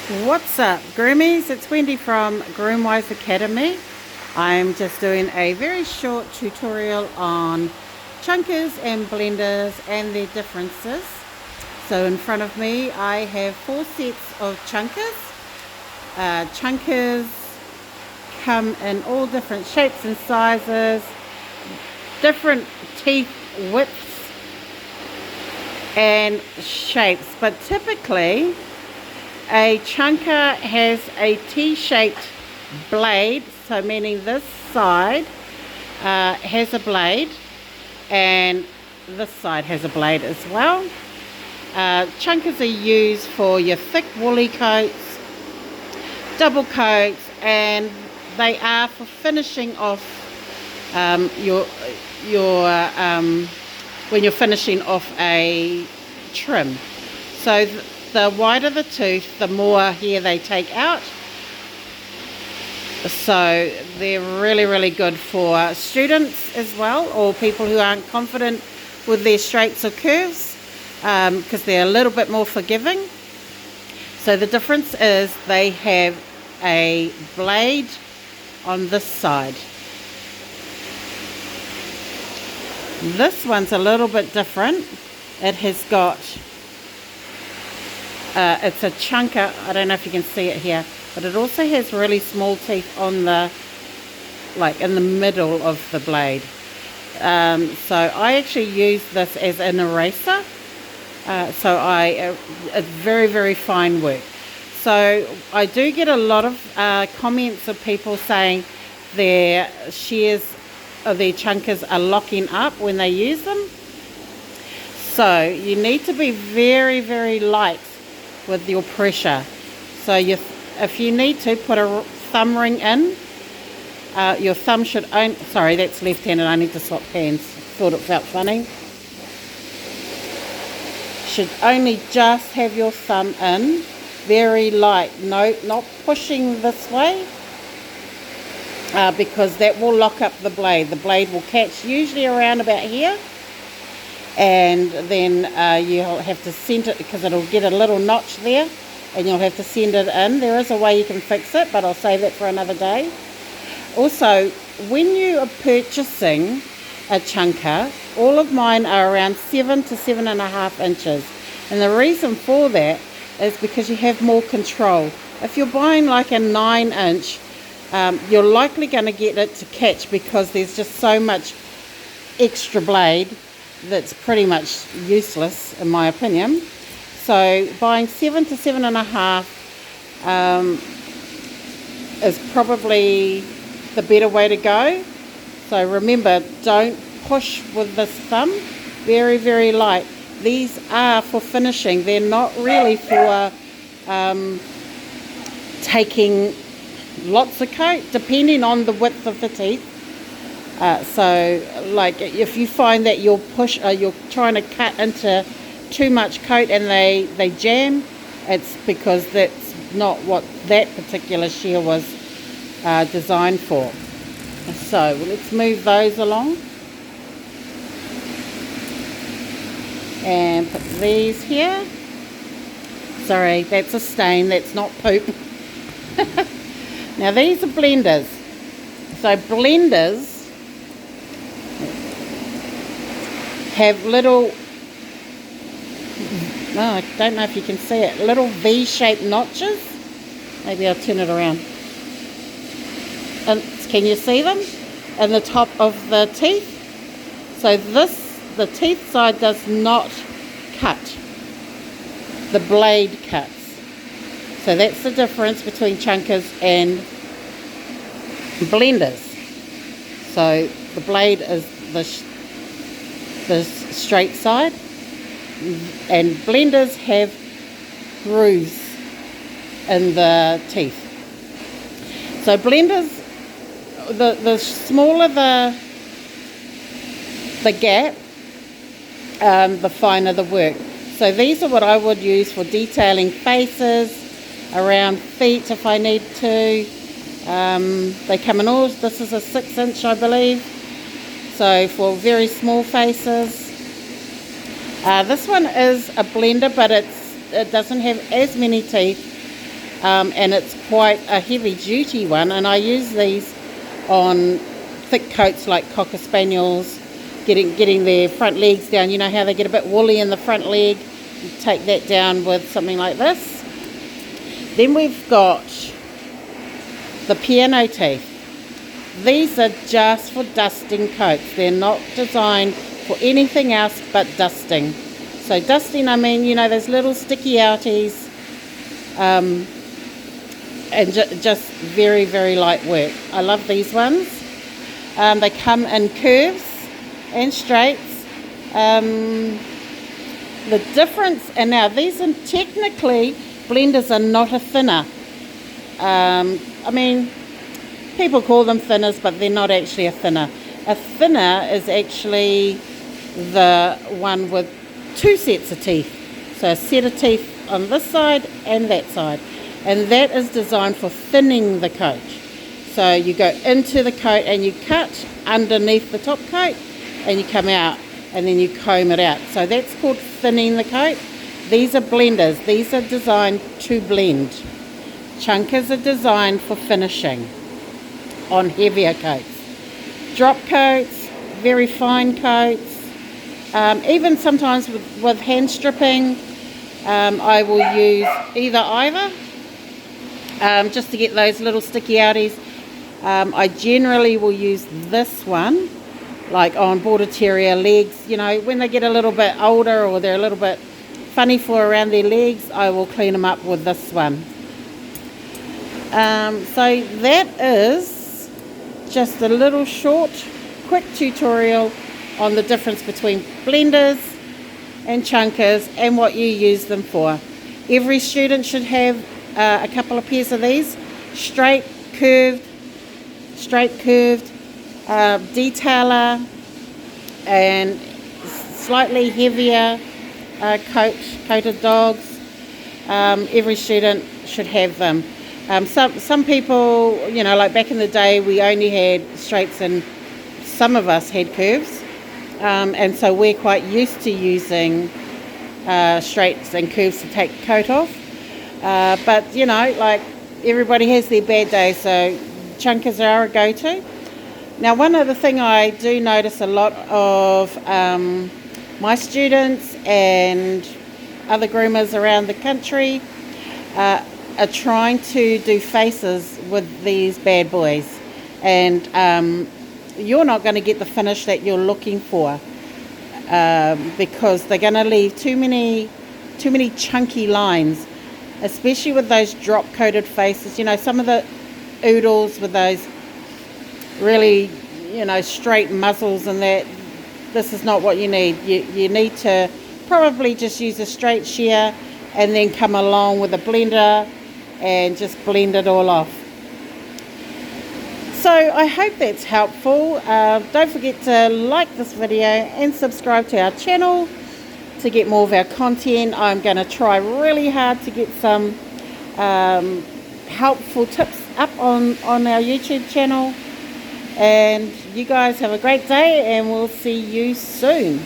What's up, groomies? It's Wendy from Groomwise Academy. I'm just doing a very short tutorial on chunkers and blenders and their differences. So in front of me I have 4 sets of chunkers. Chunkers come in all different shapes and sizes, different teeth widths and shapes, but typically a chunker has a T-shaped blade, so meaning this side has a blade and this side has a blade as well. Chunkers are used for your thick woolly coats, double coats, and they are for finishing off when you're finishing off a trim. So the wider the tooth, the more hair they take out. So they're really good for students as well, or people who aren't confident with their straights or curves, because they're a little bit more forgiving. So the difference is they have a blade on this side. This one's a little bit different. It has got it's a chunker. I don't know if you can see it here, but it also has really small teeth on the, like in the middle of the blade. So I actually use this as an eraser. It's very fine work. So I do get a lot of comments of people saying their shears or their chunkers are locking up when they use them. So you need to be very light with your pressure. So if you need to put a thumb ring in, your thumb should only, sorry, that's left-handed, I need to swap hands, thought it felt funny. Should only just have your thumb in, very light, no, not pushing this way, because that will lock up the blade. The blade will catch usually around about here, and then you'll have to send it, because it'll get a little notch there, and you'll have to send it in. There is a way you can fix it, but I'll save that for another day. Also, when you are purchasing a chunker, all of mine are around 7 to 7.5 inches, and the reason for that is because you have more control. If you're buying like a 9-inch, you're likely going to get it to catch, because there's just so much extra blade that's pretty much useless in my opinion. So buying 7 to 7.5 is probably the better way to go. So remember, don't push with this thumb, very light. These are for finishing, they're not really for taking lots of coat, depending on the width of the teeth. So like if you find that you're trying to cut into too much coat and they jam, it's because that's not what that particular shear was designed for. So let's move those along and put these here. Sorry, that's a stain, that's not poop. Now these are blenders. So blenders have little, I don't know if you can see it, little V-shaped notches. Maybe I'll turn it around. And can you see them? In the top of the teeth. So the teeth side does not cut. The blade cuts. So that's the difference between chunkers and blenders. So the blade is the straight side, and blenders have grooves in the teeth. So blenders, the smaller the gap, the finer the work. So these are what I would use for detailing faces, around feet if I need to. They come in all, this is a 6-inch I believe, so for very small faces. This one is a blender, but it doesn't have as many teeth and it's quite a heavy duty one, and I use these on thick coats like Cocker Spaniels, getting their front legs down. You know how they get a bit woolly in the front leg? You take that down with something like this. Then we've got the piano teeth. These are just for dusting coats. They're not designed for anything else but dusting. So dusting, I mean, you know, those little sticky outies, and just very, very light work. I love these ones. They come in curves and straights. The difference, and now these are technically, blenders are not a thinner. I mean, people call them thinners, but they're not actually a thinner. A thinner is actually the one with two sets of teeth. So a set of teeth on this side and that side. And that is designed for thinning the coat. So you go into the coat and you cut underneath the top coat and you come out and then you comb it out. So that's called thinning the coat. These are blenders. These are designed to blend. Chunkers are designed for finishing on heavier coats. Drop coats, very fine coats, even sometimes with hand stripping, I will use either, just to get those little sticky outies. I generally will use this one, like on Border Terrier legs. You know, when they get a little bit older or they're a little bit funny for around their legs, I will clean them up with this one. So that is just a little short, quick tutorial on the difference between blenders and chunkers and what you use them for. Every student should have a couple of pairs of these, straight, curved, detailer, and slightly heavier coated dogs. Every student should have them. Some people, you know, like back in the day, we only had straights and some of us had curves. And so we're quite used to using straights and curves to take the coat off. But, you know, like everybody has their bad days, so chunkers are a go-to. Now, one other thing I do notice a lot of my students and other groomers around the country are trying to do faces with these bad boys, and you're not going to get the finish that you're looking for, because they're going to leave too many chunky lines, especially with those drop coated faces. You know, some of the oodles with those really, you know, straight muzzles and that, this is not what you need. You need to probably just use a straight shear and then come along with a blender and just blend it all off. So I hope that's helpful. Don't forget to like this video and subscribe to our channel to get more of our content. I'm going to try really hard to get some helpful tips up on our YouTube channel. And you guys have a great day, and we'll see you soon.